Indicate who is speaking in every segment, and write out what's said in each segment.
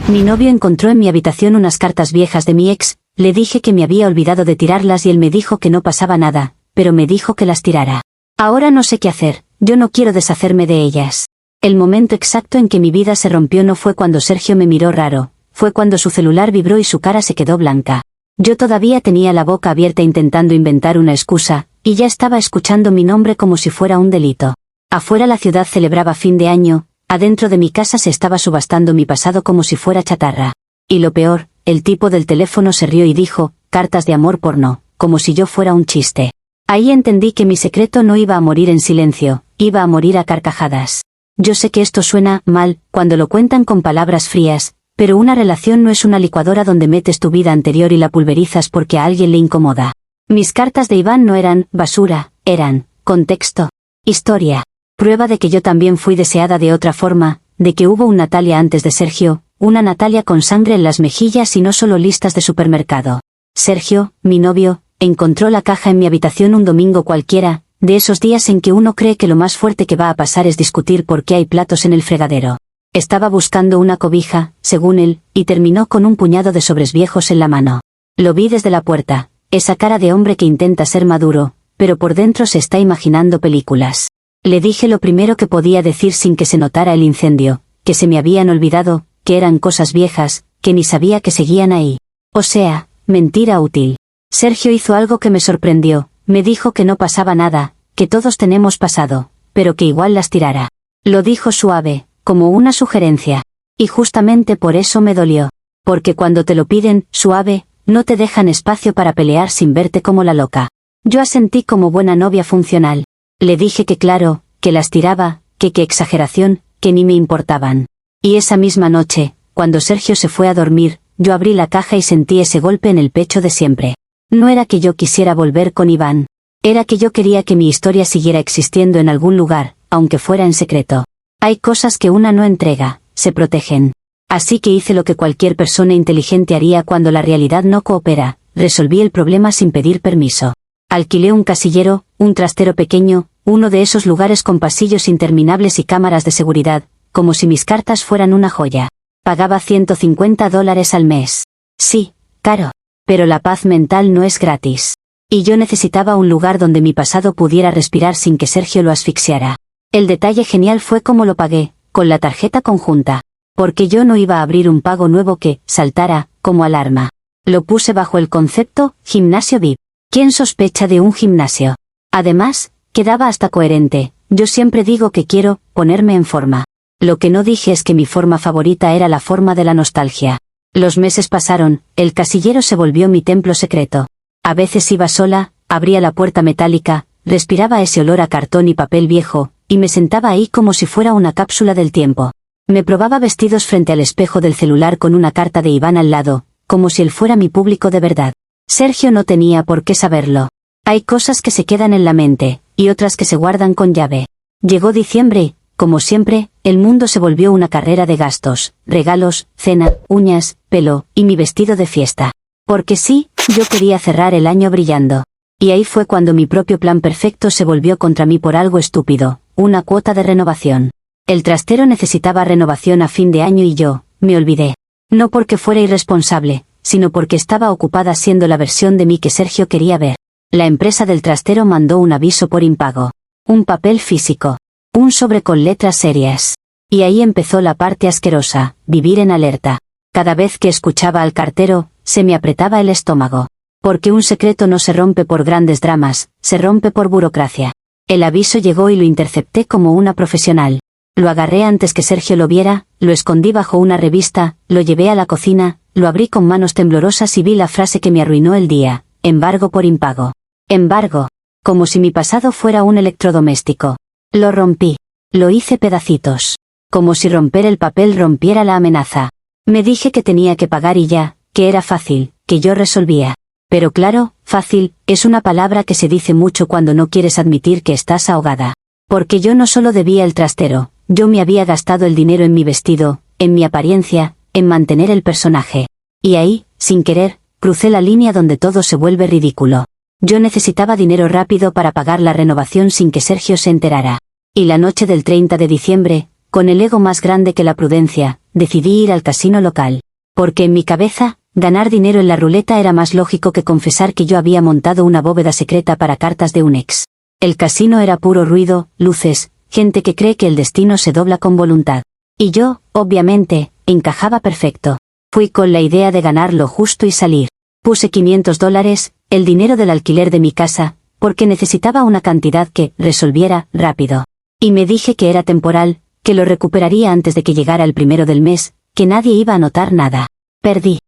Speaker 1: Mi novio encontró en mi habitación unas cartas viejas de mi ex, le dije que me había olvidado de tirarlas y él me dijo que no pasaba nada, pero me dijo que las tirara. Ahora no sé qué hacer, yo no quiero deshacerme de ellas. El momento exacto en que mi vida se rompió no fue cuando Sergio me miró raro, fue cuando su celular vibró y su cara se quedó blanca. Yo todavía tenía la boca abierta intentando inventar una excusa, y ya estaba escuchando mi nombre como si fuera un delito. Afuera la ciudad celebraba fin de año, adentro de mi casa se estaba subastando mi pasado como si fuera chatarra. Y lo peor, el tipo del teléfono se rió y dijo, cartas de amor porno, como si yo fuera un chiste. Ahí entendí que mi secreto no iba a morir en silencio, iba a morir a carcajadas. Yo sé que esto suena mal, cuando lo cuentan con palabras frías, pero una relación no es una licuadora donde metes tu vida anterior y la pulverizas porque a alguien le incomoda. Mis cartas de Iván no eran basura, eran contexto, historia, prueba de que yo también fui deseada de otra forma, de que hubo un Natalia antes de Sergio, una Natalia con sangre en las mejillas y no solo listas de supermercado. Sergio, mi novio, encontró la caja en mi habitación un domingo cualquiera, de esos días en que uno cree que lo más fuerte que va a pasar es discutir por qué hay platos en el fregadero. Estaba buscando una cobija, según él, y terminó con un puñado de sobres viejos en la mano. Lo vi desde la puerta, esa cara de hombre que intenta ser maduro, pero por dentro se está imaginando películas. Le dije lo primero que podía decir sin que se notara el incendio, que se me habían olvidado, que eran cosas viejas, que ni sabía que seguían ahí. O sea, mentira útil. Sergio hizo algo que me sorprendió, me dijo que no pasaba nada, que todos tenemos pasado, pero que igual las tirara. Lo dijo suave, como una sugerencia. Y justamente por eso me dolió. Porque cuando te lo piden, suave, no te dejan espacio para pelear sin verte como la loca. Yo asentí como buena novia funcional. Le dije que claro, que las tiraba, que qué exageración, que ni me importaban. Y esa misma noche, cuando Sergio se fue a dormir, yo abrí la caja y sentí ese golpe en el pecho de siempre. No era que yo quisiera volver con Iván. Era que yo quería que mi historia siguiera existiendo en algún lugar, aunque fuera en secreto. Hay cosas que una no entrega, se protegen. Así que hice lo que cualquier persona inteligente haría cuando la realidad no coopera, resolví el problema sin pedir permiso. Alquilé un casillero, un trastero pequeño, uno de esos lugares con pasillos interminables y cámaras de seguridad, como si mis cartas fueran una joya. Pagaba $150 al mes. Sí, caro. Pero la paz mental no es gratis. Y yo necesitaba un lugar donde mi pasado pudiera respirar sin que Sergio lo asfixiara. El detalle genial fue cómo lo pagué, con la tarjeta conjunta. Porque yo no iba a abrir un pago nuevo que saltara, como alarma. Lo puse bajo el concepto, gimnasio VIP. ¿Quién sospecha de un gimnasio? Además, quedaba hasta coherente, yo siempre digo que quiero ponerme en forma. Lo que no dije es que mi forma favorita era la forma de la nostalgia. Los meses pasaron, el casillero se volvió mi templo secreto. A veces iba sola, abría la puerta metálica, respiraba ese olor a cartón y papel viejo, y me sentaba ahí como si fuera una cápsula del tiempo. Me probaba vestidos frente al espejo del celular con una carta de Iván al lado, como si él fuera mi público de verdad. Sergio no tenía por qué saberlo. Hay cosas que se quedan en la mente, y otras que se guardan con llave. Llegó diciembre, como siempre, el mundo se volvió una carrera de gastos, regalos, cena, uñas, pelo, y mi vestido de fiesta. Porque sí, yo quería cerrar el año brillando. Y ahí fue cuando mi propio plan perfecto se volvió contra mí por algo estúpido, una cuota de renovación. El trastero necesitaba renovación a fin de año y yo, me olvidé. No porque fuera irresponsable, sino porque estaba ocupada siendo la versión de mí que Sergio quería ver. La empresa del trastero mandó un aviso por impago. Un papel físico. Un sobre con letras serias. Y ahí empezó la parte asquerosa, vivir en alerta. Cada vez que escuchaba al cartero, se me apretaba el estómago. Porque un secreto no se rompe por grandes dramas, se rompe por burocracia. El aviso llegó y lo intercepté como una profesional. Lo agarré antes que Sergio lo viera, lo escondí bajo una revista, lo llevé a la cocina, lo abrí con manos temblorosas y vi la frase que me arruinó el día: embargo por impago. Embargo. Como si mi pasado fuera un electrodoméstico. Lo rompí. Lo hice pedacitos. Como si romper el papel rompiera la amenaza. Me dije que tenía que pagar y ya, que era fácil, que yo resolvía. Pero claro, fácil, es una palabra que se dice mucho cuando no quieres admitir que estás ahogada. Porque yo no solo debía el trastero, yo me había gastado el dinero en mi vestido, en mi apariencia, en mantener el personaje. Y ahí, sin querer, crucé la línea donde todo se vuelve ridículo. Yo necesitaba dinero rápido para pagar la renovación sin que Sergio se enterara. Y la noche del 30 de diciembre, con el ego más grande que la prudencia, decidí ir al casino local. Porque en mi cabeza, ganar dinero en la ruleta era más lógico que confesar que yo había montado una bóveda secreta para cartas de un ex. El casino era puro ruido, luces, gente que cree que el destino se dobla con voluntad. Y yo, obviamente, encajaba perfecto. Fui con la idea de ganar lo justo y salir. Puse $500, el dinero del alquiler de mi casa, porque necesitaba una cantidad que resolviera rápido. Y me dije que era temporal, que lo recuperaría antes de que llegara el primero del mes, que nadie iba a notar nada. Perdí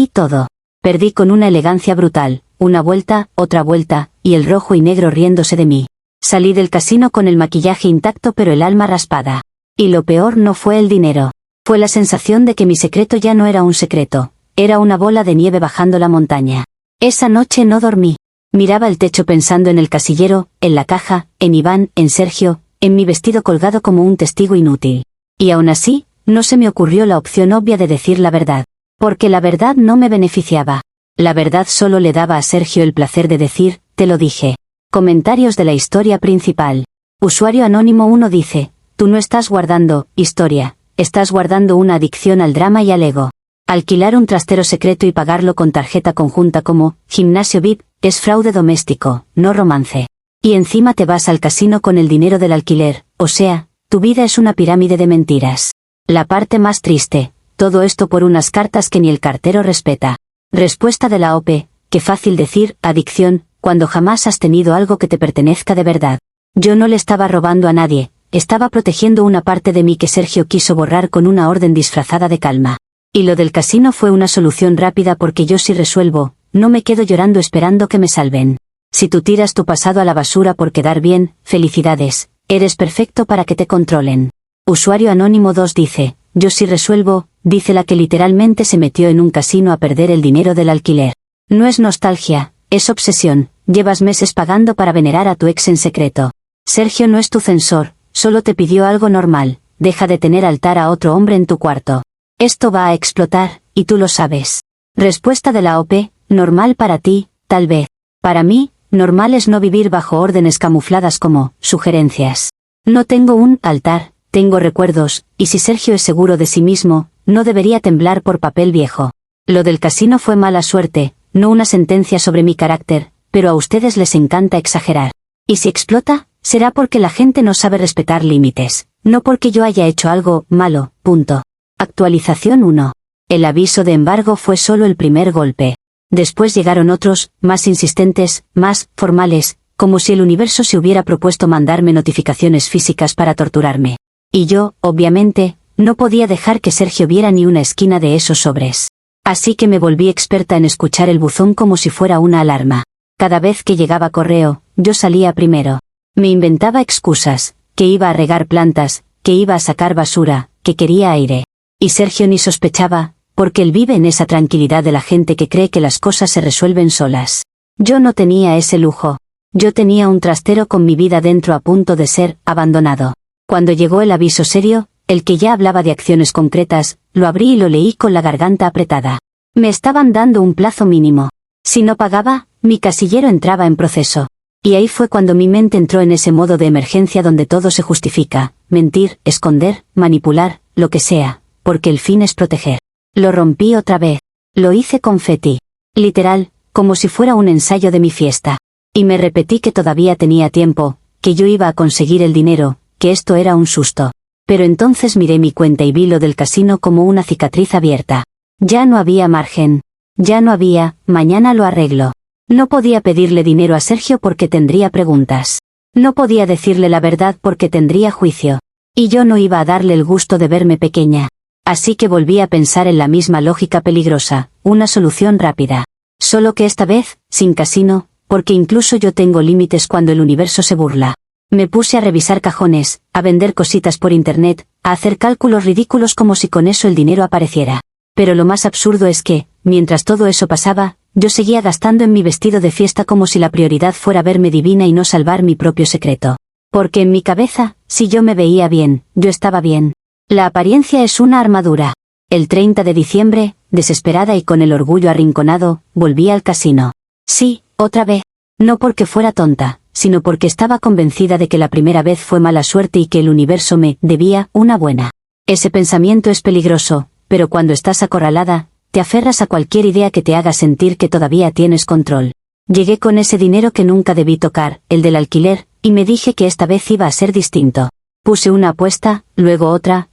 Speaker 1: todo. Perdí con una elegancia brutal, una vuelta, otra vuelta, y el rojo y negro riéndose de mí. Salí del casino con el maquillaje intacto pero el alma raspada. Y lo peor no fue el dinero. Fue la sensación de que mi secreto ya no era un secreto, era una bola de nieve bajando la montaña. Esa noche no dormí. Miraba el techo pensando en el casillero, en la caja, en Iván, en Sergio, en mi vestido colgado como un testigo inútil. Y aún así, no se me ocurrió la opción obvia de decir la verdad. Porque la verdad no me beneficiaba. La verdad solo le daba a Sergio el placer de decir, te lo dije. Comentarios de la historia principal. Usuario anónimo 1 dice, tú no estás guardando historia, estás guardando una adicción al drama y al ego. Alquilar un trastero secreto y pagarlo con tarjeta conjunta como gimnasio VIP es fraude doméstico, no romance. Y encima te vas al casino con el dinero del alquiler, o sea, tu vida es una pirámide de mentiras. La parte más triste, todo esto por unas cartas que ni el cartero respeta. Respuesta de la OP, qué fácil decir, adicción, cuando jamás has tenido algo que te pertenezca de verdad. Yo no le estaba robando a nadie, estaba protegiendo una parte de mí que Sergio quiso borrar con una orden disfrazada de calma. Y lo del casino fue una solución rápida porque yo sí resuelvo, no me quedo llorando esperando que me salven. Si tú tiras tu pasado a la basura por quedar bien, felicidades, eres perfecto para que te controlen. Usuario anónimo 2 dice, yo sí resuelvo, dice la que literalmente se metió en un casino a perder el dinero del alquiler. No es nostalgia, es obsesión, llevas meses pagando para venerar a tu ex en secreto. Sergio no es tu censor, solo te pidió algo normal, deja de tener altar a otro hombre en tu cuarto. Esto va a explotar, y tú lo sabes. Respuesta de la OP, normal para ti, tal vez. Para mí, normal es no vivir bajo órdenes camufladas como sugerencias. No tengo un altar, tengo recuerdos, y si Sergio es seguro de sí mismo, no debería temblar por papel viejo. Lo del casino fue mala suerte, no una sentencia sobre mi carácter, pero a ustedes les encanta exagerar. Y si explota, será porque la gente no sabe respetar límites, no porque yo haya hecho algo malo, punto. Actualización 1. El aviso de embargo fue solo el primer golpe. Después llegaron otros, más insistentes, más formales, como si el universo se hubiera propuesto mandarme notificaciones físicas para torturarme. Y yo, obviamente, no podía dejar que Sergio viera ni una esquina de esos sobres. Así que me volví experta en escuchar el buzón como si fuera una alarma. Cada vez que llegaba correo, yo salía primero. Me inventaba excusas, que iba a regar plantas, que iba a sacar basura, que quería aire. Y Sergio ni sospechaba, porque él vive en esa tranquilidad de la gente que cree que las cosas se resuelven solas. Yo no tenía ese lujo. Yo tenía un trastero con mi vida dentro a punto de ser abandonado. Cuando llegó el aviso serio, el que ya hablaba de acciones concretas, lo abrí y lo leí con la garganta apretada. Me estaban dando un plazo mínimo. Si no pagaba, mi casillero entraba en proceso. Y ahí fue cuando mi mente entró en ese modo de emergencia donde todo se justifica, mentir, esconder, manipular, lo que sea, porque el fin es proteger. Lo rompí otra vez. Lo hice confeti. Literal, como si fuera un ensayo de mi fiesta. Y me repetí que todavía tenía tiempo, que yo iba a conseguir el dinero, que esto era un susto. Pero entonces miré mi cuenta y vi lo del casino como una cicatriz abierta. Ya no había margen. Ya no había, mañana lo arreglo. No podía pedirle dinero a Sergio porque tendría preguntas. No podía decirle la verdad porque tendría juicio. Y yo no iba a darle el gusto de verme pequeña. Así que volví a pensar en la misma lógica peligrosa, una solución rápida. Solo que esta vez, sin casino, porque incluso yo tengo límites cuando el universo se burla. Me puse a revisar cajones, a vender cositas por internet, a hacer cálculos ridículos como si con eso el dinero apareciera. Pero lo más absurdo es que, mientras todo eso pasaba, yo seguía gastando en mi vestido de fiesta como si la prioridad fuera verme divina y no salvar mi propio secreto. Porque en mi cabeza, si yo me veía bien, yo estaba bien. La apariencia es una armadura. El 30 de diciembre, desesperada y con el orgullo arrinconado, volví al casino. Sí, otra vez. No porque fuera tonta, sino porque estaba convencida de que la primera vez fue mala suerte y que el universo me debía una buena. Ese pensamiento es peligroso, pero cuando estás acorralada, te aferras a cualquier idea que te haga sentir que todavía tienes control. Llegué con ese dinero que nunca debí tocar, el del alquiler, y me dije que esta vez iba a ser distinto. Puse una apuesta, luego otra,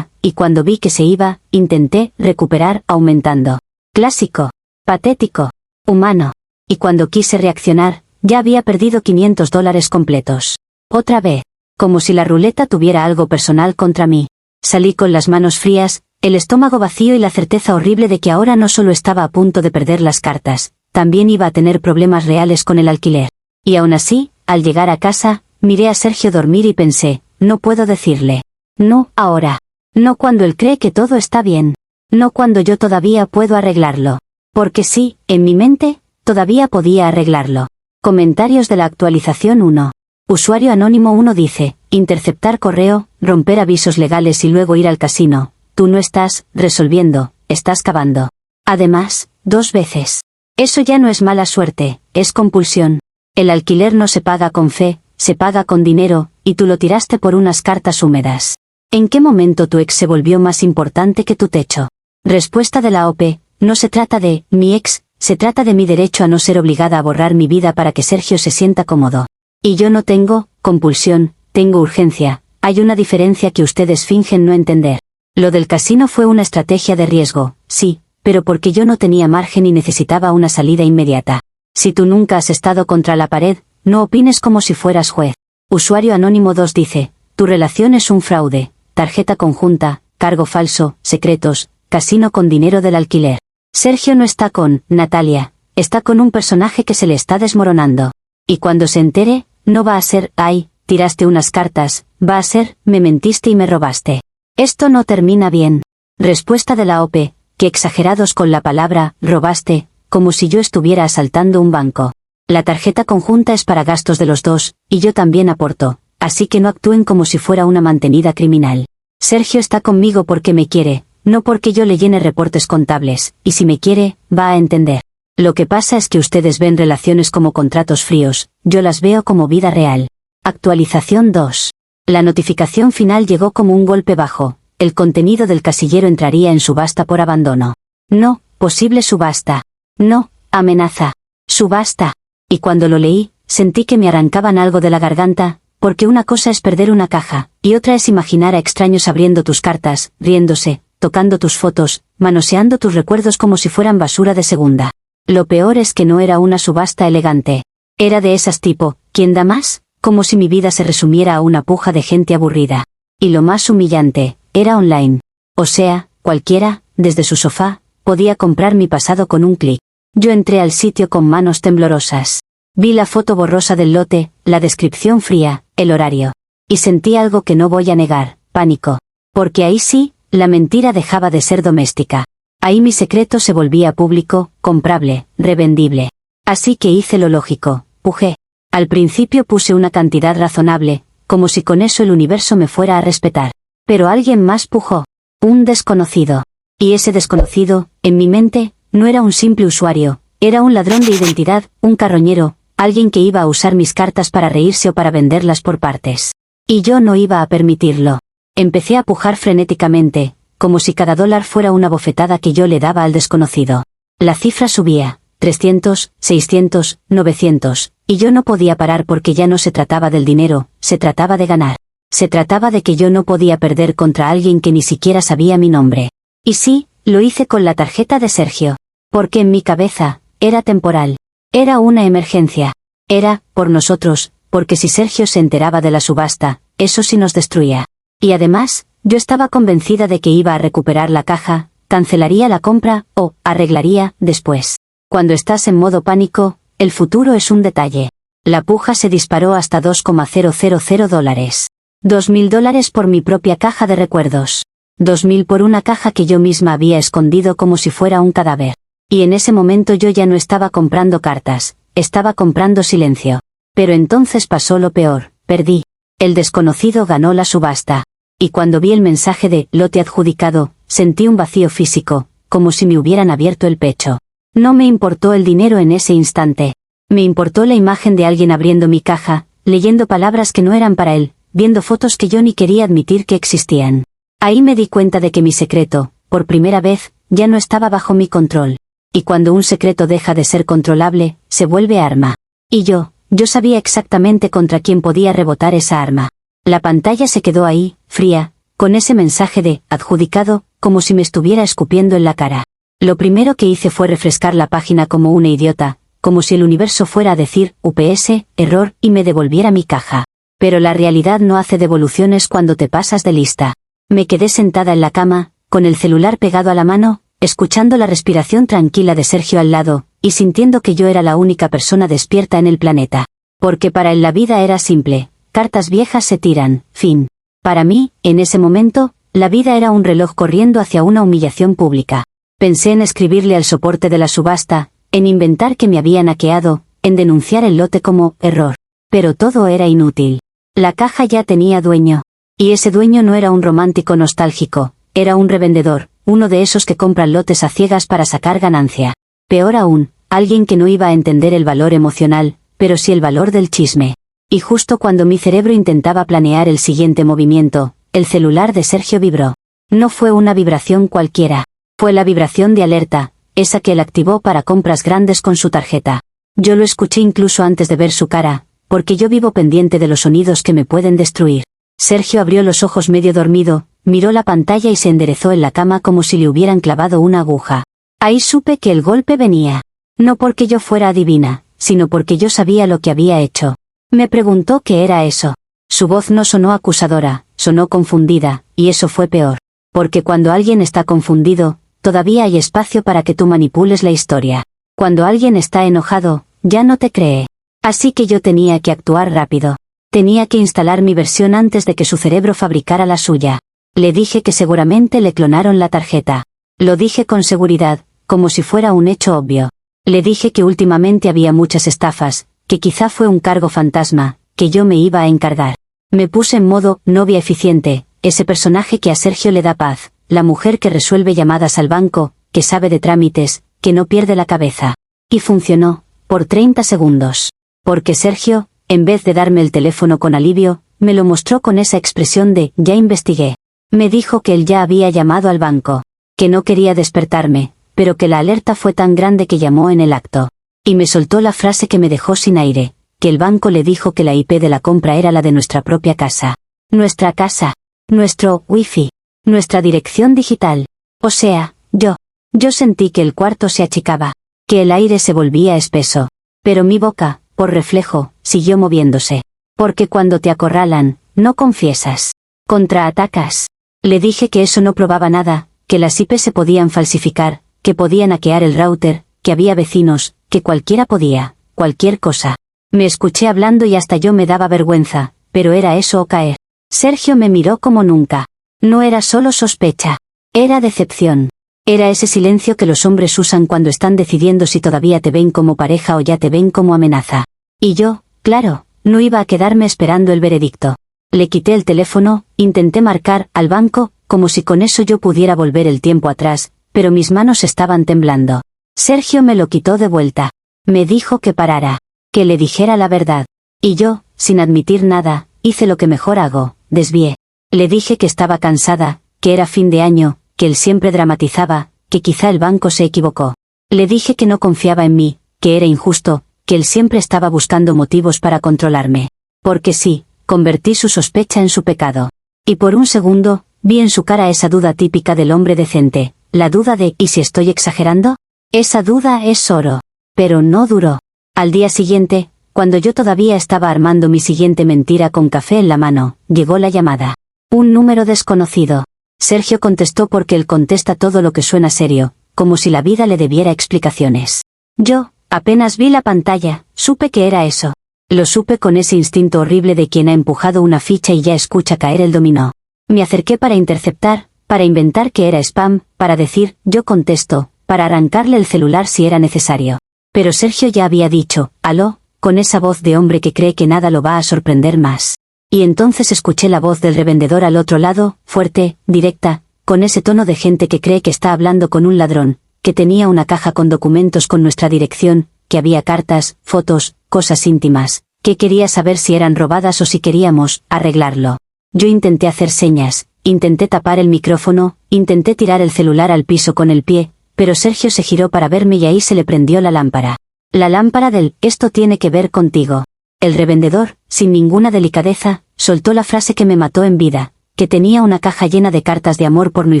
Speaker 1: y cuando vi que se iba, intenté recuperar aumentando. Clásico. Patético. Humano. Y cuando quise reaccionar, ya había perdido $500 completos. Otra vez. Como si la ruleta tuviera algo personal contra mí. Salí con las manos frías, el estómago vacío y la certeza horrible de que ahora no solo estaba a punto de perder las cartas, también iba a tener problemas reales con el alquiler. Y aún así, al llegar a casa, miré a Sergio dormir y pensé, no puedo decirle. No, ahora. No cuando él cree que todo está bien. No cuando yo todavía puedo arreglarlo. Porque sí, en mi mente, todavía podía arreglarlo. Comentarios de la actualización 1. Usuario anónimo 1 dice, interceptar correo, romper avisos legales y luego ir al casino. Tú no estás resolviendo, estás cavando. Además, 2 veces. Eso ya no es mala suerte, es compulsión. El alquiler no se paga con fe, se paga con dinero, y tú lo tiraste por unas cartas húmedas. ¿En qué momento tu ex se volvió más importante que tu techo? Respuesta de la OP, no se trata de mi ex, se trata de mi derecho a no ser obligada a borrar mi vida para que Sergio se sienta cómodo. Y yo no tengo compulsión, tengo urgencia. Hay una diferencia que ustedes fingen no entender. Lo del casino fue una estrategia de riesgo, sí, pero porque yo no tenía margen y necesitaba una salida inmediata. Si tú nunca has estado contra la pared, no opines como si fueras juez. Usuario anónimo 2 dice, tu relación es un fraude, tarjeta conjunta, cargo falso, secretos, casino con dinero del alquiler. Sergio no está con Natalia, está con un personaje que se le está desmoronando. Y cuando se entere, no va a ser, ay, tiraste unas cartas, va a ser, me mentiste y me robaste. Esto no termina bien. Respuesta de la OP, que exagerados con la palabra, robaste, como si yo estuviera asaltando un banco. La tarjeta conjunta es para gastos de los dos, y yo también aporto, así que no actúen como si fuera una mantenida criminal. Sergio está conmigo porque me quiere, no porque yo le llene reportes contables, y si me quiere, va a entender. Lo que pasa es que ustedes ven relaciones como contratos fríos, yo las veo como vida real. Actualización 2. La notificación final llegó como un golpe bajo, el contenido del casillero entraría en subasta por abandono. No, posible subasta. No, amenaza. Subasta. Y cuando lo leí, sentí que me arrancaban algo de la garganta, porque una cosa es perder una caja, y otra es imaginar a extraños abriendo tus cartas, riéndose, tocando tus fotos, manoseando tus recuerdos como si fueran basura de segunda. Lo peor es que no era una subasta elegante. Era de esas tipo, ¿quién da más? Como si mi vida se resumiera a una puja de gente aburrida. Y lo más humillante, era online. O sea, cualquiera, desde su sofá, podía comprar mi pasado con un clic. Yo entré al sitio con manos temblorosas. Vi la foto borrosa del lote, la descripción fría, el horario. Y sentí algo que no voy a negar, pánico. Porque ahí sí, la mentira dejaba de ser doméstica. Ahí mi secreto se volvía público, comprable, revendible. Así que hice lo lógico, pujé. Al principio puse una cantidad razonable, como si con eso el universo me fuera a respetar. Pero alguien más pujó. Un desconocido. Y ese desconocido, en mi mente, no era un simple usuario, era un ladrón de identidad, un carroñero, alguien que iba a usar mis cartas para reírse o para venderlas por partes. Y yo no iba a permitirlo. Empecé a pujar frenéticamente, como si cada dólar fuera una bofetada que yo le daba al desconocido. La cifra subía, 300, 600, 900, y yo no podía parar porque ya no se trataba del dinero, se trataba de ganar. Se trataba de que yo no podía perder contra alguien que ni siquiera sabía mi nombre. Y sí, lo hice con la tarjeta de Sergio. Porque en mi cabeza, era temporal. Era una emergencia. Era, por nosotros, porque si Sergio se enteraba de la subasta, eso sí nos destruía. Y además, yo estaba convencida de que iba a recuperar la caja, cancelaría la compra, o arreglaría, después. Cuando estás en modo pánico, el futuro es un detalle. La puja se disparó hasta $2,000. $2,000 por mi propia caja de recuerdos. 2,000 por una caja que yo misma había escondido como si fuera un cadáver. Y en ese momento yo ya no estaba comprando cartas, estaba comprando silencio. Pero entonces pasó lo peor, perdí. El desconocido ganó la subasta. Y cuando vi el mensaje de lote adjudicado, sentí un vacío físico, como si me hubieran abierto el pecho. No me importó el dinero en ese instante. Me importó la imagen de alguien abriendo mi caja, leyendo palabras que no eran para él, viendo fotos que yo ni quería admitir que existían. Ahí me di cuenta de que mi secreto, por primera vez, ya no estaba bajo mi control. Y cuando un secreto deja de ser controlable, se vuelve arma. Y yo sabía exactamente contra quién podía rebotar esa arma. La pantalla se quedó ahí, fría, con ese mensaje de adjudicado, como si me estuviera escupiendo en la cara. Lo primero que hice fue refrescar la página como una idiota, como si el universo fuera a decir, UPS, error, y me devolviera mi caja. Pero la realidad no hace devoluciones cuando te pasas de lista. Me quedé sentada en la cama, con el celular pegado a la mano, escuchando la respiración tranquila de Sergio al lado, y sintiendo que yo era la única persona despierta en el planeta. Porque para él la vida era simple, cartas viejas se tiran, fin. Para mí, en ese momento, la vida era un reloj corriendo hacia una humillación pública. Pensé en escribirle al soporte de la subasta, en inventar que me habían hackeado, en denunciar el lote como error. Pero todo era inútil. La caja ya tenía dueño. Y ese dueño no era un romántico nostálgico, era un revendedor, uno de esos que compran lotes a ciegas para sacar ganancia. Peor aún, alguien que no iba a entender el valor emocional, pero sí el valor del chisme. Y justo cuando mi cerebro intentaba planear el siguiente movimiento, el celular de Sergio vibró. No fue una vibración cualquiera. Fue la vibración de alerta, esa que él activó para compras grandes con su tarjeta. Yo lo escuché incluso antes de ver su cara, porque yo vivo pendiente de los sonidos que me pueden destruir. Sergio abrió los ojos medio dormido, miró la pantalla y se enderezó en la cama como si le hubieran clavado una aguja. Ahí supe que el golpe venía. No porque yo fuera adivina, sino porque yo sabía lo que había hecho. Me preguntó qué era eso. Su voz no sonó acusadora, sonó confundida, y eso fue peor. Porque cuando alguien está confundido, todavía hay espacio para que tú manipules la historia. Cuando alguien está enojado, ya no te cree. Así que yo tenía que actuar rápido. Tenía que instalar mi versión antes de que su cerebro fabricara la suya. Le dije que seguramente le clonaron la tarjeta. Lo dije con seguridad, como si fuera un hecho obvio. Le dije que últimamente había muchas estafas, que quizá fue un cargo fantasma, que yo me iba a encargar. Me puse en modo novia eficiente, ese personaje que a Sergio le da paz, la mujer que resuelve llamadas al banco, que sabe de trámites, que no pierde la cabeza. Y funcionó, por 30 segundos. Porque Sergio, en vez de darme el teléfono con alivio, me lo mostró con esa expresión de ya investigué. Me dijo que él ya había llamado al banco, que no quería despertarme, pero que la alerta fue tan grande que llamó en el acto. Y me soltó la frase que me dejó sin aire, que el banco le dijo que la IP de la compra era la de nuestra propia casa. Nuestra casa. Nuestro wifi. Nuestra dirección digital. O sea, yo sentí que el cuarto se achicaba, que el aire se volvía espeso. Pero mi boca, por reflejo, siguió moviéndose. Porque cuando te acorralan, no confiesas. Contraatacas. Le dije que eso no probaba nada, que las IP se podían falsificar, que podían hackear el router, que había vecinos, que cualquiera podía, cualquier cosa. Me escuché hablando y hasta yo me daba vergüenza, pero era eso o caer. Sergio me miró como nunca. No era solo sospecha. Era decepción. Era ese silencio que los hombres usan cuando están decidiendo si todavía te ven como pareja o ya te ven como amenaza. Y yo, claro, no iba a quedarme esperando el veredicto. Le quité el teléfono, intenté marcar al banco, como si con eso yo pudiera volver el tiempo atrás, pero mis manos estaban temblando. Sergio me lo quitó de vuelta. Me dijo que parara, que le dijera la verdad. Y yo, sin admitir nada, hice lo que mejor hago, desvié. Le dije que estaba cansada, que era fin de año, que él siempre dramatizaba, que quizá el banco se equivocó. Le dije que no confiaba en mí, que era injusto, que él siempre estaba buscando motivos para controlarme. Porque sí, convertí su sospecha en su pecado. Y por un segundo, vi en su cara esa duda típica del hombre decente, la duda de ¿y si estoy exagerando? Esa duda es oro. Pero no duró. Al día siguiente, cuando yo todavía estaba armando mi siguiente mentira con café en la mano, llegó la llamada. Un número desconocido. Sergio contestó porque él contesta todo lo que suena serio, como si la vida le debiera explicaciones. Yo, apenas vi la pantalla, supe que era eso. Lo supe con ese instinto horrible de quien ha empujado una ficha y ya escucha caer el dominó. Me acerqué para interceptar, para inventar que era spam, para decir, yo contesto, para arrancarle el celular si era necesario. Pero Sergio ya había dicho, aló, con esa voz de hombre que cree que nada lo va a sorprender más. Y entonces escuché la voz del revendedor al otro lado, fuerte, directa, con ese tono de gente que cree que está hablando con un ladrón, que tenía una caja con documentos con nuestra dirección, que había cartas, fotos, cosas íntimas, que quería saber si eran robadas o si queríamos arreglarlo. Yo intenté hacer señas, intenté tapar el micrófono, intenté tirar el celular al piso con el pie, pero Sergio se giró para verme y ahí se le prendió la lámpara. La lámpara del «esto tiene que ver contigo». El revendedor, sin ninguna delicadeza, soltó la frase que me mató en vida, que tenía una caja llena de cartas de amor porno y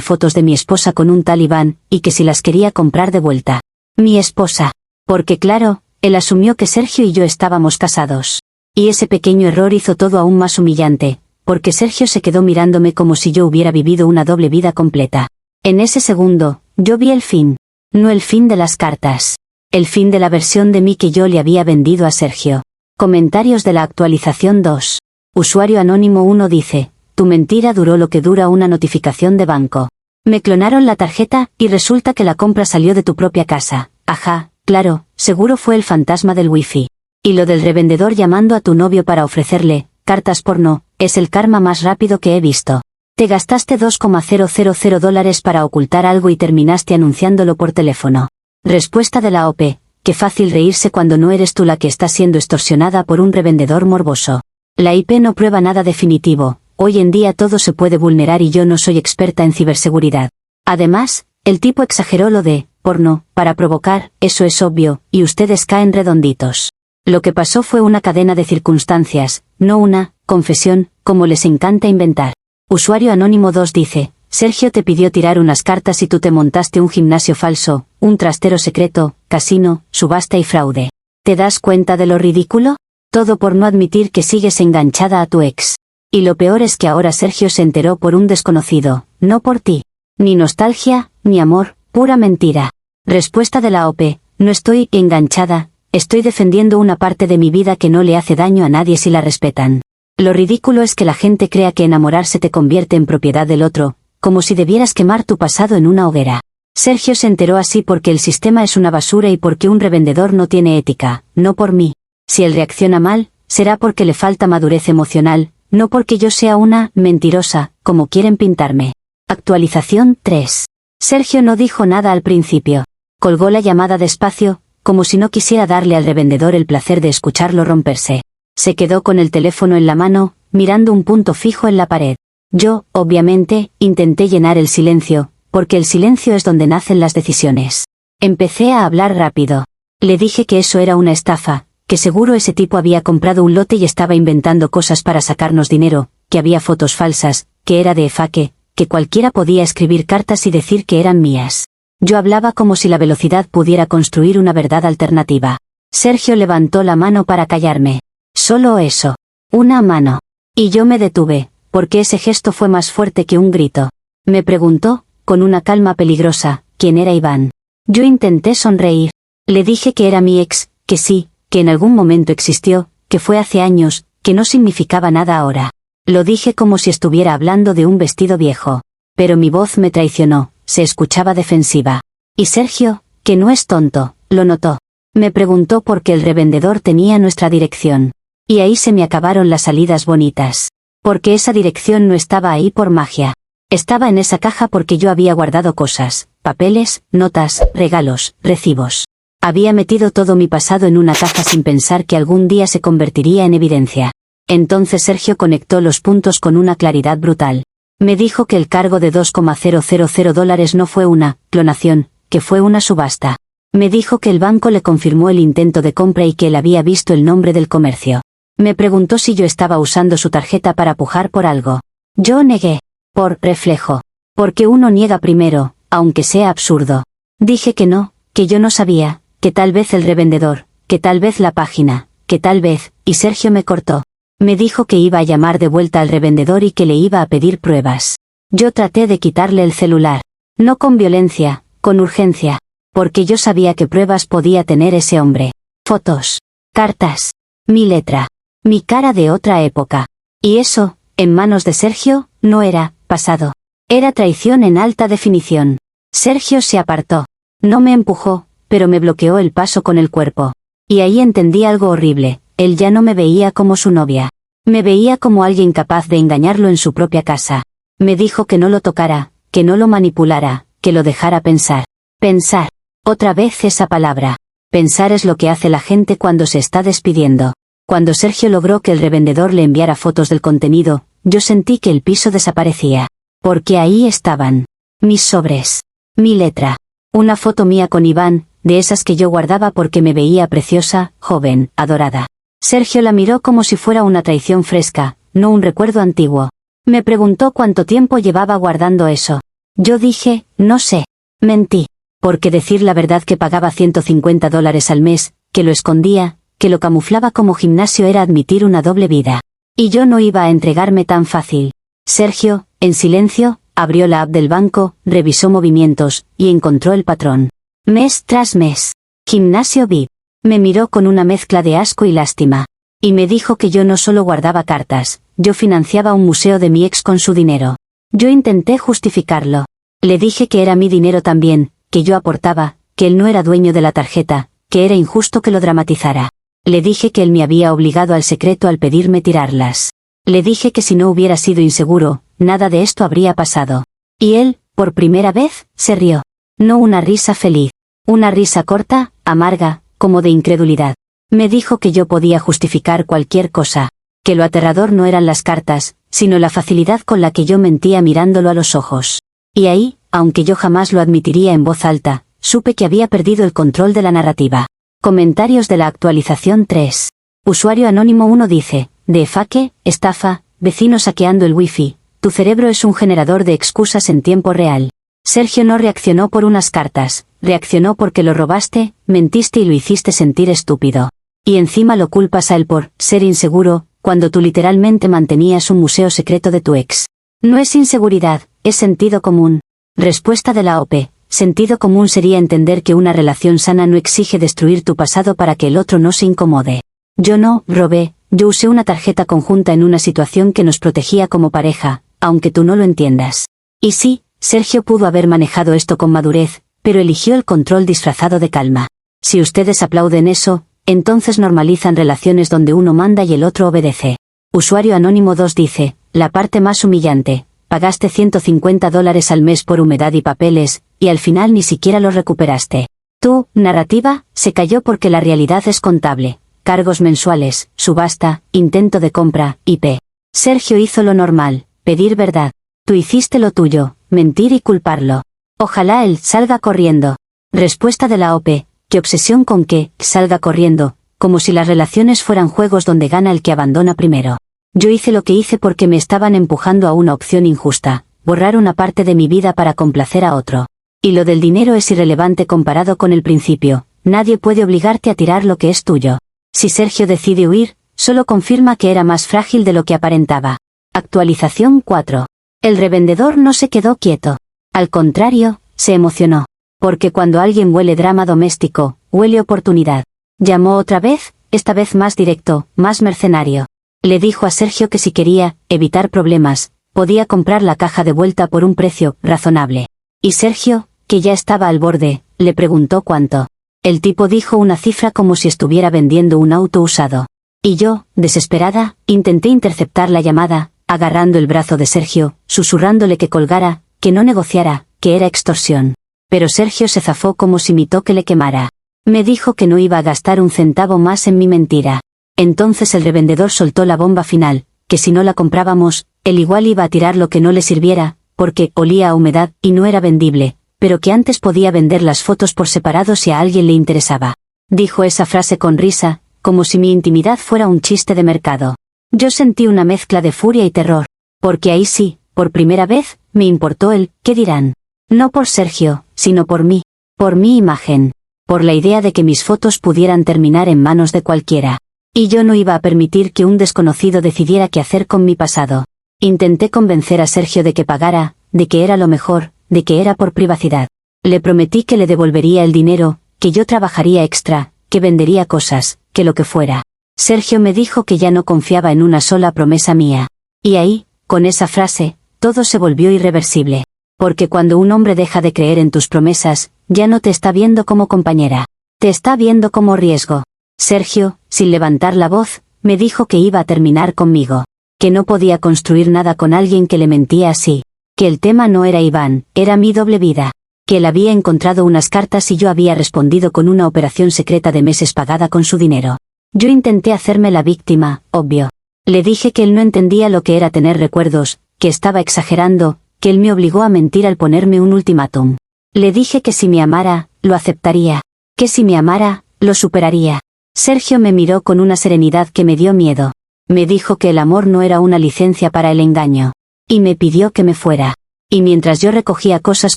Speaker 1: fotos de mi esposa con un tal Iván, y que si las quería comprar de vuelta. Mi esposa. Porque claro, él asumió que Sergio y yo estábamos casados. Y ese pequeño error hizo todo aún más humillante, porque Sergio se quedó mirándome como si yo hubiera vivido una doble vida completa. En ese segundo, yo vi el fin. No el fin de las cartas. El fin de la versión de mí que yo le había vendido a Sergio. Comentarios de la actualización 2. Usuario anónimo 1 dice: tu mentira duró lo que dura una notificación de banco. Me clonaron la tarjeta, y resulta que la compra salió de tu propia casa. Ajá, claro, seguro fue el fantasma del wifi. Y lo del revendedor llamando a tu novio para ofrecerle cartas porno, es el karma más rápido que he visto. Te gastaste $2,000 para ocultar algo y terminaste anunciándolo por teléfono. Respuesta de la OP: qué fácil reírse cuando no eres tú la que está siendo extorsionada por un revendedor morboso. La IP no prueba nada definitivo, hoy en día todo se puede vulnerar y yo no soy experta en ciberseguridad. Además, el tipo exageró lo de porno, para provocar, eso es obvio, y ustedes caen redonditos. Lo que pasó fue una cadena de circunstancias, no una confesión, como les encanta inventar. Usuario anónimo 2 dice: Sergio te pidió tirar unas cartas y tú te montaste un gimnasio falso, un trastero secreto, casino, subasta y fraude. ¿Te das cuenta de lo ridículo? Todo por no admitir que sigues enganchada a tu ex. Y lo peor es que ahora Sergio se enteró por un desconocido, no por ti. Ni nostalgia, ni amor, pura mentira. Respuesta de la OP: no estoy enganchada, estoy defendiendo una parte de mi vida que no le hace daño a nadie si la respetan. Lo ridículo es que la gente crea que enamorarse te convierte en propiedad del otro, como si debieras quemar tu pasado en una hoguera. Sergio se enteró así porque el sistema es una basura y porque un revendedor no tiene ética, no por mí. Si él reacciona mal, será porque le falta madurez emocional, no porque yo sea una mentirosa, como quieren pintarme. Actualización 3. Sergio no dijo nada al principio. Colgó la llamada despacio, como si no quisiera darle al revendedor el placer de escucharlo romperse. Se quedó con el teléfono en la mano, mirando un punto fijo en la pared. Yo, obviamente, intenté llenar el silencio, porque el silencio es donde nacen las decisiones. Empecé a hablar rápido. Le dije que eso era una estafa, que seguro ese tipo había comprado un lote y estaba inventando cosas para sacarnos dinero, que había fotos falsas, que era de Efake, que cualquiera podía escribir cartas y decir que eran mías. Yo hablaba como si la velocidad pudiera construir una verdad alternativa. Sergio levantó la mano para callarme. Solo eso. Una mano. Y yo me detuve, porque ese gesto fue más fuerte que un grito. Me preguntó, con una calma peligrosa, quién era Iván. Yo intenté sonreír. Le dije que era mi ex, que sí, que en algún momento existió, que fue hace años, que no significaba nada ahora. Lo dije como si estuviera hablando de un vestido viejo. Pero mi voz me traicionó, se escuchaba defensiva. Y Sergio, que no es tonto, lo notó. Me preguntó por qué el revendedor tenía nuestra dirección. Y ahí se me acabaron las salidas bonitas. Porque esa dirección no estaba ahí por magia. Estaba en esa caja porque yo había guardado cosas, papeles, notas, regalos, recibos. Había metido todo mi pasado en una caja sin pensar que algún día se convertiría en evidencia. Entonces Sergio conectó los puntos con una claridad brutal. Me dijo que el cargo de $2,000 no fue una clonación, que fue una subasta. Me dijo que el banco le confirmó el intento de compra y que él había visto el nombre del comercio. Me preguntó si yo estaba usando su tarjeta para pujar por algo. Yo negué. Por reflejo. Porque uno niega primero, aunque sea absurdo. Dije que no, que yo no sabía, que tal vez el revendedor, que tal vez la página, que tal vez, y Sergio me cortó. Me dijo que iba a llamar de vuelta al revendedor y que le iba a pedir pruebas. Yo traté de quitarle el celular. No con violencia, con urgencia. Porque yo sabía qué pruebas podía tener ese hombre. Fotos. Cartas. Mi letra. Mi cara de otra época. Y eso, en manos de Sergio, no era pasado. Era traición en alta definición. Sergio se apartó. No me empujó, pero me bloqueó el paso con el cuerpo. Y ahí entendí algo horrible. Él ya no me veía como su novia. Me veía como alguien capaz de engañarlo en su propia casa. Me dijo que no lo tocara, que no lo manipulara, que lo dejara pensar. Pensar. Otra vez esa palabra. Pensar es lo que hace la gente cuando se está despidiendo. Cuando Sergio logró que el revendedor le enviara fotos del contenido, yo sentí que el piso desaparecía. Porque ahí estaban mis sobres, mi letra, una foto mía con Iván, de esas que yo guardaba porque me veía preciosa, joven, adorada. Sergio la miró como si fuera una traición fresca, no un recuerdo antiguo. Me preguntó cuánto tiempo llevaba guardando eso. Yo dije, no sé. Mentí. Porque decir la verdad que pagaba $150 al mes, que lo escondía, que lo camuflaba como gimnasio era admitir una doble vida. Y yo no iba a entregarme tan fácil. Sergio, en silencio, abrió la app del banco, revisó movimientos, y encontró el patrón. Mes tras mes. Gimnasio VIP. Me miró con una mezcla de asco y lástima. Y me dijo que yo no solo guardaba cartas, yo financiaba un museo de mi ex con su dinero. Yo intenté justificarlo. Le dije que era mi dinero también, que yo aportaba, que él no era dueño de la tarjeta, que era injusto que lo dramatizara. Le dije que él me había obligado al secreto al pedirme tirarlas. Le dije que si no hubiera sido inseguro, nada de esto habría pasado. Y él, por primera vez, se rió. No una risa feliz. Una risa corta, amarga, como de incredulidad. Me dijo que yo podía justificar cualquier cosa. Que lo aterrador no eran las cartas, sino la facilidad con la que yo mentía mirándolo a los ojos. Y ahí, aunque yo jamás lo admitiría en voz alta, supe que había perdido el control de la narrativa. Comentarios de la actualización 3. Usuario anónimo 1 dice, de faque, estafa, vecino saqueando el wifi, tu cerebro es un generador de excusas en tiempo real. Sergio no reaccionó por unas cartas, reaccionó porque lo robaste, mentiste y lo hiciste sentir estúpido. Y encima lo culpas a él por ser inseguro, cuando tú literalmente mantenías un museo secreto de tu ex. No es inseguridad, es sentido común. Respuesta de la OP. Sentido común sería entender que una relación sana no exige destruir tu pasado para que el otro no se incomode. Yo no robé, yo usé una tarjeta conjunta en una situación que nos protegía como pareja, aunque tú no lo entiendas. Y sí, Sergio pudo haber manejado esto con madurez, pero eligió el control disfrazado de calma. Si ustedes aplauden eso, entonces normalizan relaciones donde uno manda y el otro obedece. Usuario anónimo 2 dice, la parte más humillante, pagaste $150 al mes por humedad y papeles, y al final ni siquiera lo recuperaste. Tu narrativa se cayó porque la realidad es contable. Cargos mensuales, subasta, intento de compra, IP. Sergio hizo lo normal, pedir verdad. Tú hiciste lo tuyo, mentir y culparlo. Ojalá él salga corriendo. Respuesta de la OP, qué obsesión con que salga corriendo, como si las relaciones fueran juegos donde gana el que abandona primero. Yo hice lo que hice porque me estaban empujando a una opción injusta, borrar una parte de mi vida para complacer a otro. Y lo del dinero es irrelevante comparado con el principio, nadie puede obligarte a tirar lo que es tuyo. Si Sergio decide huir, solo confirma que era más frágil de lo que aparentaba. Actualización 4. El revendedor no se quedó quieto. Al contrario, se emocionó. Porque cuando alguien huele drama doméstico, huele oportunidad. Llamó otra vez, esta vez más directo, más mercenario. Le dijo a Sergio que si quería evitar problemas, podía comprar la caja de vuelta por un precio razonable. Y Sergio, que ya estaba al borde, le preguntó cuánto. El tipo dijo una cifra como si estuviera vendiendo un auto usado. Y yo, desesperada, intenté interceptar la llamada, agarrando el brazo de Sergio, susurrándole que colgara, que no negociara, que era extorsión. Pero Sergio se zafó como si mi toque le quemara. Me dijo que no iba a gastar un centavo más en mi mentira. Entonces el revendedor soltó la bomba final, que si no la comprábamos, él igual iba a tirar lo que no le sirviera, porque olía a humedad y no era vendible, pero que antes podía vender las fotos por separado si a alguien le interesaba. Dijo esa frase con risa, como si mi intimidad fuera un chiste de mercado. Yo sentí una mezcla de furia y terror, porque ahí sí, por primera vez, me importó el ¿qué dirán? No por Sergio, sino por mí, por mi imagen, por la idea de que mis fotos pudieran terminar en manos de cualquiera. Y yo no iba a permitir que un desconocido decidiera qué hacer con mi pasado. Intenté convencer a Sergio de que pagara, de que era lo mejor, de que era por privacidad. Le prometí que le devolvería el dinero, que yo trabajaría extra, que vendería cosas, que lo que fuera. Sergio me dijo que ya no confiaba en una sola promesa mía. Y ahí, con esa frase, todo se volvió irreversible. Porque cuando un hombre deja de creer en tus promesas, ya no te está viendo como compañera. Te está viendo como riesgo. Sergio, sin levantar la voz, me dijo que iba a terminar conmigo. Que no podía construir nada con alguien que le mentía así. Que el tema no era Iván, era mi doble vida. Que él había encontrado unas cartas y yo había respondido con una operación secreta de meses pagada con su dinero. Yo intenté hacerme la víctima, obvio. Le dije que él no entendía lo que era tener recuerdos, que estaba exagerando, que él me obligó a mentir al ponerme un ultimátum. Le dije que si me amara, lo aceptaría. Que si me amara, lo superaría. Sergio me miró con una serenidad que me dio miedo. Me dijo que el amor no era una licencia para el engaño. Y me pidió que me fuera. Y mientras yo recogía cosas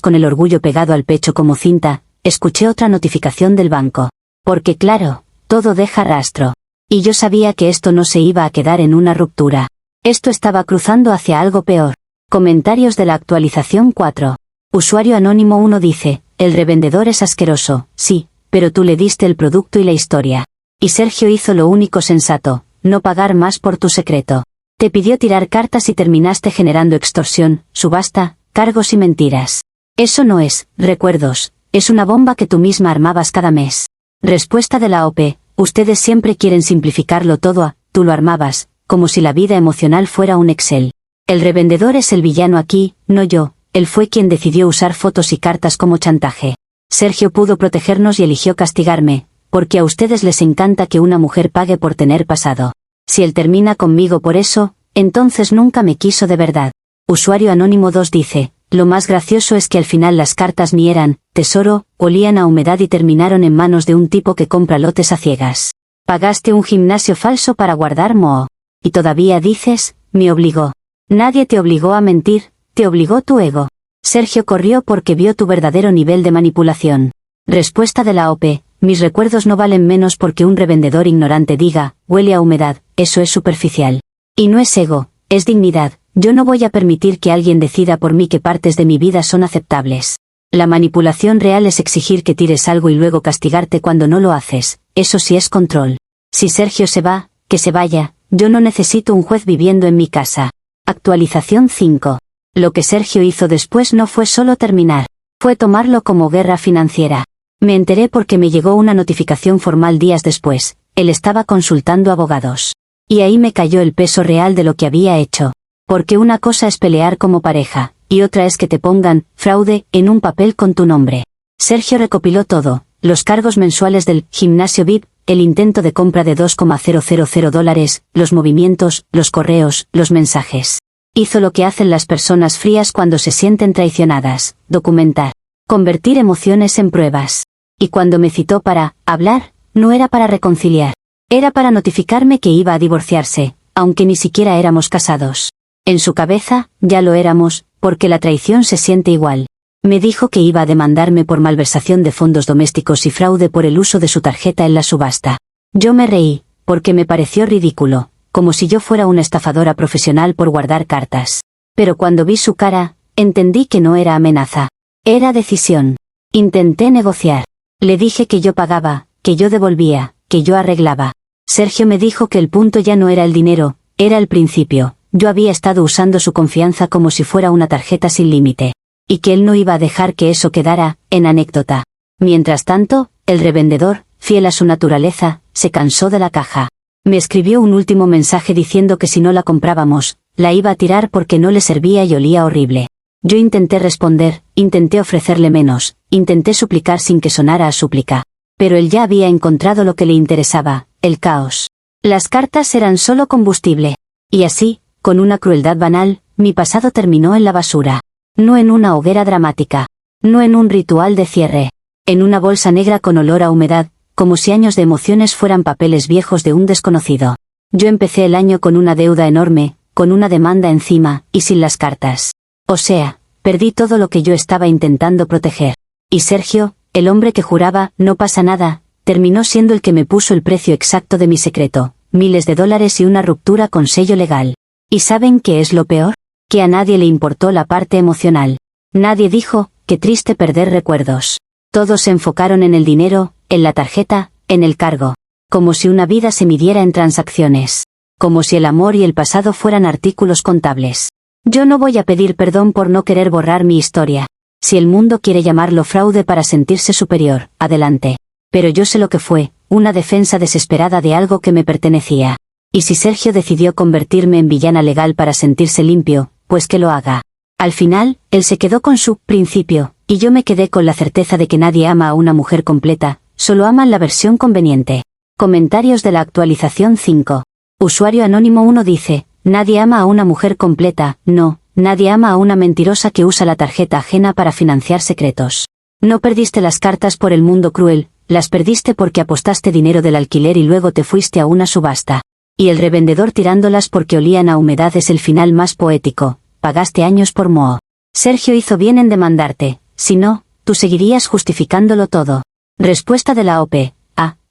Speaker 1: con el orgullo pegado al pecho como cinta, escuché otra notificación del banco. Porque claro, todo deja rastro. Y yo sabía que esto no se iba a quedar en una ruptura. Esto estaba cruzando hacia algo peor. Comentarios de la actualización 4. Usuario anónimo 1 dice, el revendedor es asqueroso, sí, pero tú le diste el producto y la historia. Y Sergio hizo lo único sensato, no pagar más por tu secreto. Te pidió tirar cartas y terminaste generando extorsión, subasta, cargos y mentiras. Eso no es recuerdos, es una bomba que tú misma armabas cada mes. Respuesta de la OP, ustedes siempre quieren simplificarlo todo a, tú lo armabas, como si la vida emocional fuera un Excel. El revendedor es el villano aquí, no yo, él fue quien decidió usar fotos y cartas como chantaje. Sergio pudo protegernos y eligió castigarme, porque a ustedes les encanta que una mujer pague por tener pasado. Si él termina conmigo por eso, entonces nunca me quiso de verdad. Usuario anónimo 2 dice, lo más gracioso es que al final las cartas ni eran tesoro, olían a humedad y terminaron en manos de un tipo que compra lotes a ciegas. Pagaste un gimnasio falso para guardar moho. Y todavía dices, me obligó. Nadie te obligó a mentir, te obligó tu ego. Sergio corrió porque vio tu verdadero nivel de manipulación. Respuesta de la OP, mis recuerdos no valen menos porque un revendedor ignorante diga, huele a humedad, eso es superficial. Y no es ego, es dignidad, yo no voy a permitir que alguien decida por mí qué partes de mi vida son aceptables. La manipulación real es exigir que tires algo y luego castigarte cuando no lo haces, eso sí es control. Si Sergio se va, que se vaya, yo no necesito un juez viviendo en mi casa. Actualización 5. Lo que Sergio hizo después no fue solo terminar, fue tomarlo como guerra financiera. Me enteré porque me llegó una notificación formal días después, él estaba consultando abogados. Y ahí me cayó el peso real de lo que había hecho. Porque una cosa es pelear como pareja, y otra es que te pongan, fraude, en un papel con tu nombre. Sergio recopiló todo, los cargos mensuales del gimnasio VIP, el intento de compra de $2,000, los movimientos, los correos, los mensajes. Hizo lo que hacen las personas frías cuando se sienten traicionadas, documentar, convertir emociones en pruebas. Y cuando me citó para hablar, no era para reconciliar. Era para notificarme que iba a divorciarse, aunque ni siquiera éramos casados. En su cabeza, ya lo éramos, porque la traición se siente igual. Me dijo que iba a demandarme por malversación de fondos domésticos y fraude por el uso de su tarjeta en la subasta. Yo me reí, porque me pareció ridículo, como si yo fuera una estafadora profesional por guardar cartas. Pero cuando vi su cara, entendí que no era amenaza. Era decisión. Intenté negociar. Le dije que yo pagaba, que yo devolvía, que yo arreglaba. Sergio me dijo que el punto ya no era el dinero, era el principio. Yo había estado usando su confianza como si fuera una tarjeta sin límite. Y que él no iba a dejar que eso quedara, en anécdota. Mientras tanto, el revendedor, fiel a su naturaleza, se cansó de la caja. Me escribió un último mensaje diciendo que si no la comprábamos, la iba a tirar porque no le servía y olía horrible. Yo intenté responder, intenté ofrecerle menos, intenté suplicar sin que sonara a súplica. Pero él ya había encontrado lo que le interesaba, el caos. Las cartas eran solo combustible. Y así, con una crueldad banal, mi pasado terminó en la basura. No en una hoguera dramática. No en un ritual de cierre. En una bolsa negra con olor a humedad, como si años de emociones fueran papeles viejos de un desconocido. Yo empecé el año con una deuda enorme, con una demanda encima, y sin las cartas. O sea, perdí todo lo que yo estaba intentando proteger. Y Sergio, el hombre que juraba, no pasa nada, terminó siendo el que me puso el precio exacto de mi secreto, miles de dólares y una ruptura con sello legal. ¿Y saben qué es lo peor? Que a nadie le importó la parte emocional. Nadie dijo, qué triste perder recuerdos. Todos se enfocaron en el dinero, en la tarjeta, en el cargo. Como si una vida se midiera en transacciones. Como si el amor y el pasado fueran artículos contables. Yo no voy a pedir perdón por no querer borrar mi historia. Si el mundo quiere llamarlo fraude para sentirse superior, adelante. Pero yo sé lo que fue, una defensa desesperada de algo que me pertenecía. Y si Sergio decidió convertirme en villana legal para sentirse limpio, pues que lo haga. Al final, él se quedó con su principio, y yo me quedé con la certeza de que nadie ama a una mujer completa, solo aman la versión conveniente. Comentarios de la actualización 5. Usuario anónimo 1 dice, nadie ama a una mujer completa, no, nadie ama a una mentirosa que usa la tarjeta ajena para financiar secretos. No perdiste las cartas por el mundo cruel, las perdiste porque apostaste dinero del alquiler y luego te fuiste a una subasta. Y el revendedor tirándolas porque olían a humedad es el final más poético, pagaste años por moho. Sergio hizo bien en demandarte, si no, tú seguirías justificándolo todo. Respuesta de la OP,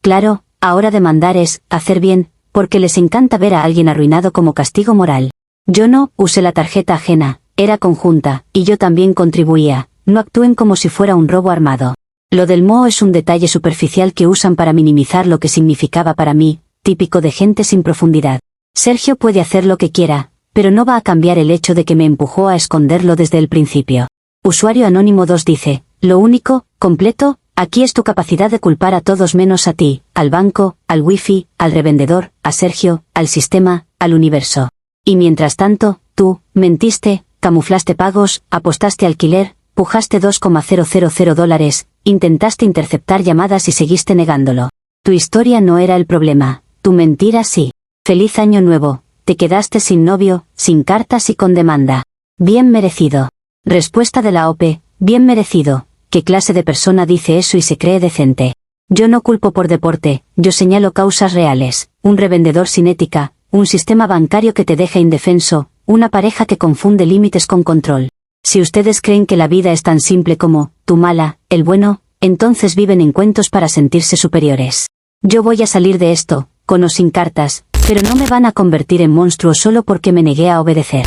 Speaker 1: claro, ahora demandar es, hacer bien, porque les encanta ver a alguien arruinado como castigo moral. Yo no, usé la tarjeta ajena, era conjunta, y yo también contribuía, no actúen como si fuera un robo armado. Lo del moho es un detalle superficial que usan para minimizar lo que significaba para mí, típico de gente sin profundidad. Sergio puede hacer lo que quiera, pero no va a cambiar el hecho de que me empujó a esconderlo desde el principio. Usuario anónimo 2 dice, lo único, completo, aquí es tu capacidad de culpar a todos menos a ti, al banco, al wifi, al revendedor, a Sergio, al sistema, al universo. Y mientras tanto, tú, mentiste, camuflaste pagos, apostaste alquiler, pujaste $2,000, intentaste interceptar llamadas y seguiste negándolo. Tu historia no era el problema, tu mentira sí. Feliz año nuevo, te quedaste sin novio, sin cartas y con demanda. Bien merecido. Respuesta de la OP, bien merecido. ¿Qué clase de persona dice eso y se cree decente? Yo no culpo por deporte, yo señalo causas reales, un revendedor sin ética, un sistema bancario que te deja indefenso, una pareja que confunde límites con control. Si ustedes creen que la vida es tan simple como, tú mala, el bueno, entonces viven en cuentos para sentirse superiores. Yo voy a salir de esto, con o sin cartas, pero no me van a convertir en monstruo solo porque me negué a obedecer.